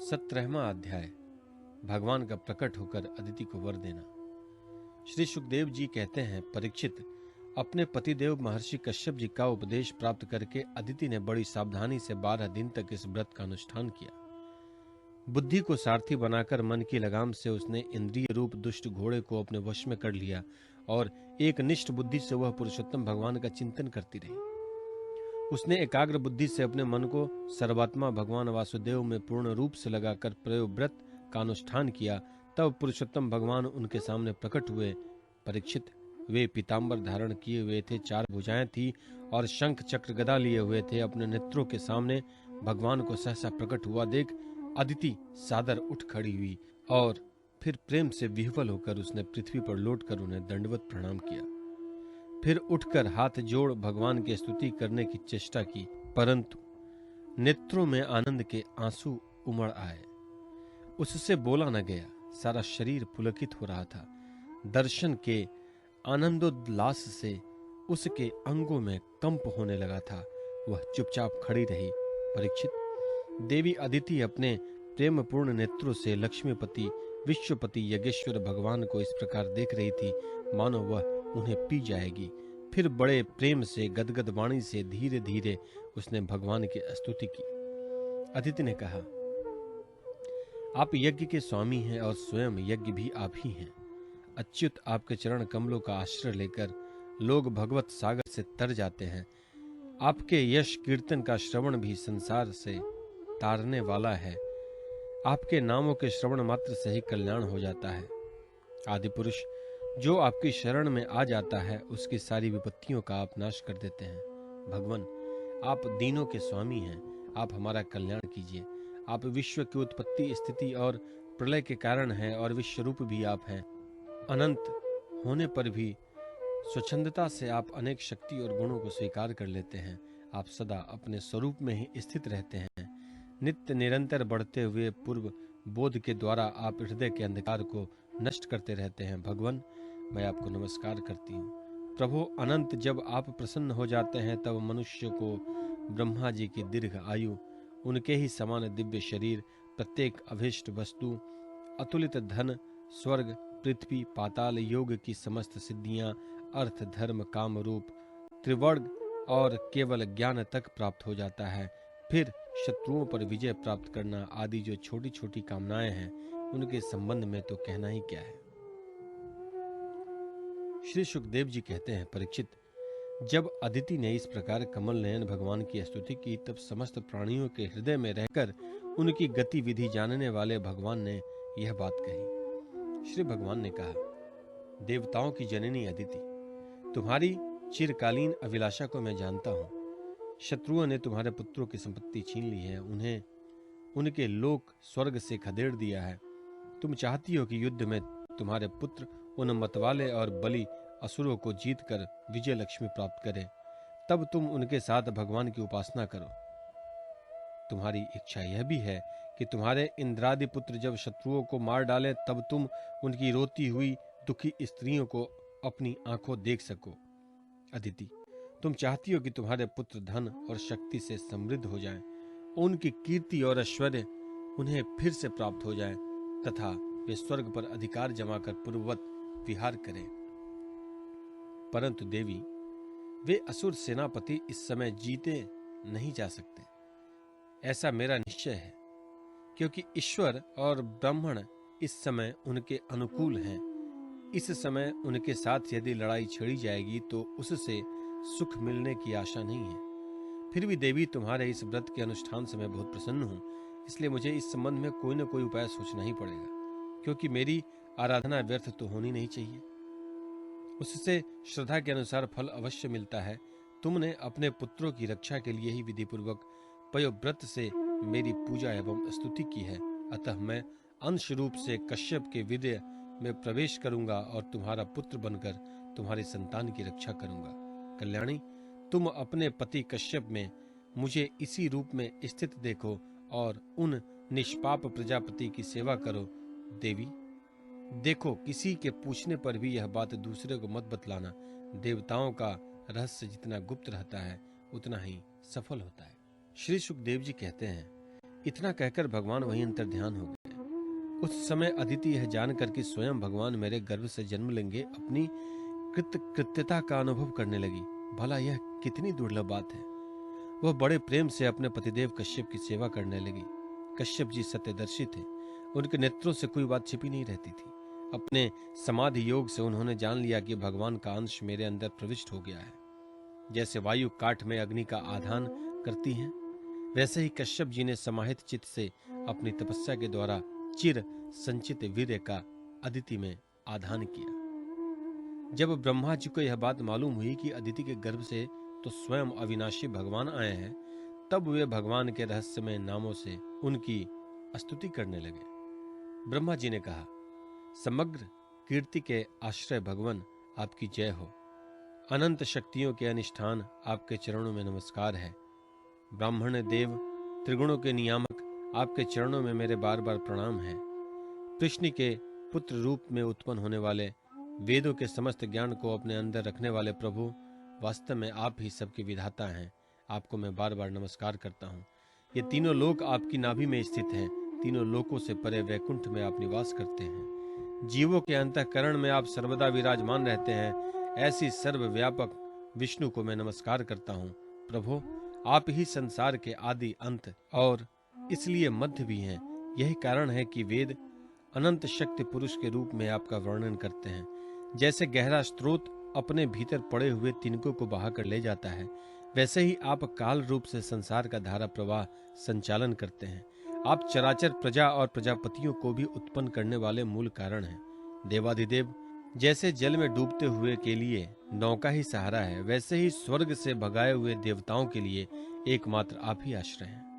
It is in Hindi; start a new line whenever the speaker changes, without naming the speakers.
17वां अध्याय। भगवान का प्रकट होकर अदिति को वर देना। श्री सुखदेव जी कहते हैं, परीक्षित, अपने पतिदेव महर्षि कश्यप जी का उपदेश प्राप्त करके अदिति ने बड़ी सावधानी से 12 दिन तक इस व्रत का अनुष्ठान किया। बुद्धि को सारथी बनाकर मन की लगाम से उसने इंद्रिय रूप दुष्ट घोड़े को अपने वश में कर लिया और एक निष्ठ बुद्धि से वह पुरुषोत्तम भगवान का चिंतन करती रही। उसने एकाग्र बुद्धि से अपने मन को सर्वात्मा भगवान वासुदेव में पूर्ण रूप से लगाकर प्रयोव्रत का अनुष्ठान किया। तब पुरुषोत्तम भगवान उनके सामने प्रकट हुए। परीक्षित, वे पीतांबर धारण किए हुए थे, 4 भुजाएं थी और शंख चक्र गदा लिए हुए थे। अपने नेत्रों के सामने भगवान को सहसा प्रकट हुआ देख अदिति सादर उठ खड़ी हुई और फिर प्रेम से विह्वल होकर उसने पृथ्वी पर लौटकर उन्हें दंडवत प्रणाम किया। फिर उठकर हाथ जोड़ भगवान की स्तुति करने की चेष्टा की, परंतु नेत्रों में आनंद के आंसू उमड़ आए। उससे बोला न गया। सारा शरीर पुलकित हो रहा था। दर्शन के आनंदोल्लास से उसके अंगों में कंप होने लगा था। वह चुपचाप खड़ी रही। परीक्षित, देवी अदिति अपने प्रेम पूर्ण नेत्रों से लक्ष्मीपति विश्वपति यज्ञेश्वर भगवान को इस प्रकार देख रही थी मानो वह उन्हें पी जाएगी। फिर बड़े प्रेम से गदगद वाणी से धीरे धीरे उसने भगवान की स्तुति की। अदिति ने कहा, आप यज्ञ के स्वामी हैं और स्वयं यज्ञ भी आप ही हैं। अच्युत, आपके चरण कमलों का आश्रय लेकर लोग भगवत सागर से तर जाते हैं। आपके यश कीर्तन का श्रवण भी संसार से तारने वाला है। आपके नामों के श्रवण मात्र से ही कल्याण हो जाता है। आदि पुरुष जो आपकी शरण में आ जाता है उसकी सारी विपत्तियों का आप नाश कर देते हैं। भगवान, आप दीनों के स्वामी हैं। आप हमारा कल्याण कीजिए। आप विश्व की उत्पत्ति, स्थिति और प्रलय के कारण हैं और विश्वरूप भी आप हैं। अनंत होने पर भी स्वच्छंदता से आप अनेक शक्ति और गुणों को स्वीकार कर लेते हैं। आप सदा अपने स्वरूप में ही स्थित रहते हैं। नित्य निरंतर बढ़ते हुए पूर्व बोध के द्वारा आप हृदय के अंधकार को नष्ट करते रहते हैं। भगवान, मैं आपको नमस्कार करती हूँ। प्रभु अनंत, जब आप प्रसन्न हो जाते हैं तब मनुष्य को ब्रह्मा जी की दीर्घ आयु, उनके ही समान दिव्य शरीर, प्रत्येक अभीष्ट वस्तु, अतुलित धन, स्वर्ग, पृथ्वी, पाताल, योग की समस्त सिद्धियां, अर्थ, धर्म, काम रूप, त्रिवर्ग और केवल ज्ञान तक प्राप्त हो जाता है। फिर शत्रुओं पर विजय प्राप्त करना आदि जो छोटी छोटी कामनाएं हैं उनके संबंध में तो कहना ही क्या है। श्री सुखदेव जी कहते हैं, परीक्षित, जब अदिति ने इस प्रकार कमल नयन भगवान की स्तुति की तब समस्त प्राणियों के हृदय में रहकर उनकी गतिविधि जानने वाले भगवान ने यह बात कही। श्री भगवान ने कहा, देवताओं की जननी अदिति, तुम्हारी चिरकालीन अभिलाषा को मैं जानता हूँ। शत्रुओं ने तुम्हारे पुत्रों की संपत्ति छीन ली है, उन्हें उनके लोक स्वर्ग से खदेड़ दिया है। तुम चाहती हो कि युद्ध में तुम्हारे पुत्र उन मतवाले और बलि असुरों को जीतकर विजय लक्ष्मी प्राप्त करें। तब तुम उनके साथ भगवान की उपासना करो। तुम्हारी इच्छा यह भी है कि तुम्हारे इंद्रादि पुत्र जब शत्रुओं को मार डालें तब तुम उनकी रोती हुई दुखी स्त्रियों को अपनी आंखों देख सको। अदिति, तुम चाहती हो कि तुम्हारे पुत्र धन और शक्ति से समृद्ध हो जाएं, उनकी कीर्ति और ऐश्वर्य उन्हें फिर से प्राप्त हो जाए तथा वे स्वर्ग पर अधिकार जमाकर पूर्ववत विहार करें। परंतु देवी, वे असुर सेनापति इस समय जीते नहीं जा सकते, ऐसा मेरा निश्चय है, क्योंकि ईश्वर और ब्राह्मण इस समय उनके अनुकूल हैं। इस समय उनके साथ यदि लड़ाई छेड़ी जाएगी तो उससे सुख मिलने की आशा नहीं है। फिर भी देवी, तुम्हारे इस व्रत के अनुष्ठान से मैं बहुत प्रसन्न हूँ, इसलिए मुझे इस संबंध में कोई न कोई उपाय सोचना ही पड़ेगा, क्योंकि मेरी आराधना व्यर्थ तो होनी नहीं चाहिए। उससे श्रद्धा के अनुसार फल अवश्य मिलता है। तुमने अपने पुत्रों की रक्षा के लिए ही विधिपूर्वक पयोव्रत से मेरी पूजा एवं स्तुति की है। अतः मैं अंश रूप से कश्यप के विदय में प्रवेश करूंगा और तुम्हारा पुत्र बनकर तुम्हारी संतान की रक्षा करूंगा। कल्याणी, तुम अपने पति कश्यप में मुझे इसी रूप में स्थित देखो और उन निष्पाप प्रजापति की सेवा करो। देवी, देखो, किसी के पूछने पर भी यह बात दूसरे को मत बतलाना। देवताओं का रहस्य जितना गुप्त रहता है उतना ही सफल होता है। श्री सुखदेव जी कहते हैं, इतना कहकर भगवान वहीं अंतर्ध्यान हो गए। उस समय अदिति यह जानकर कि स्वयं भगवान मेरे गर्भ से जन्म लेंगे, अपनी कृत्यता का अनुभव करने लगी। भला यह कितनी दुर्लभ बात है। वह बड़े प्रेम से अपने पतिदेव कश्यप की सेवा करने लगी। कश्यप जी सत्यदर्शी थे, उनके नेत्रों से कोई बात छिपी नहीं रहती थी। अपने समाधि योग से उन्होंने जान लिया कि भगवान का अंश मेरे अंदर प्रविष्ट हो गया है। जैसे वायु काठ में अग्नि का आधान करती है, वैसे ही कश्यप जी ने समाहित चित्त से अपनी तपस्या के द्वारा चिर संचित वीर्य का अदिति में आधान किया। जब ब्रह्मा जी को यह बात मालूम हुई कि अदिति के गर्भ से तो स्वयं अविनाशी भगवान आए हैं, तब वे भगवान के रहस्यमय नामों से उनकी स्तुति करने लगे। ब्रह्मा जी ने कहा, समग्र कीर्ति के आश्रय भगवान आपकी जय हो। अनंत शक्तियों के अनुष्ठान आपके चरणों में नमस्कार है। ब्राह्मण देव त्रिगुणों के नियामक आपके चरणों में मेरे बार बार प्रणाम है। कृष्ण के पुत्र रूप में उत्पन्न होने वाले, वेदों के समस्त ज्ञान को अपने अंदर रखने वाले प्रभु, वास्तव में आप ही सबके विधाता हैं। आपको मैं बार बार नमस्कार करता हूँ। ये तीनों लोक आपकी नाभि में स्थित हैं। तीनों लोकों से परे वैकुंठ में आप निवास करते हैं। जीवों के अंतःकरण में आप सर्वदा विराजमान रहते हैं। ऐसी सर्वव्यापक विष्णु को मैं नमस्कार करता हूँ। प्रभु, आप ही संसार के आदि अंत और इसलिए मध्य भी हैं। यही कारण है कि वेद अनंत शक्ति पुरुष के रूप में आपका वर्णन करते हैं। जैसे गहरा स्रोत अपने भीतर पड़े हुए तिनकों को बहाकर ले जाता है, वैसे ही आप काल रूप से संसार का धारा प्रवाह संचालन करते हैं। आप चराचर प्रजा और प्रजापतियों को भी उत्पन्न करने वाले मूल कारण हैं। देवाधिदेव, जैसे जल में डूबते हुए के लिए नौका ही सहारा है, वैसे ही स्वर्ग से भगाए हुए देवताओं के लिए एकमात्र आप ही आश्रय हैं।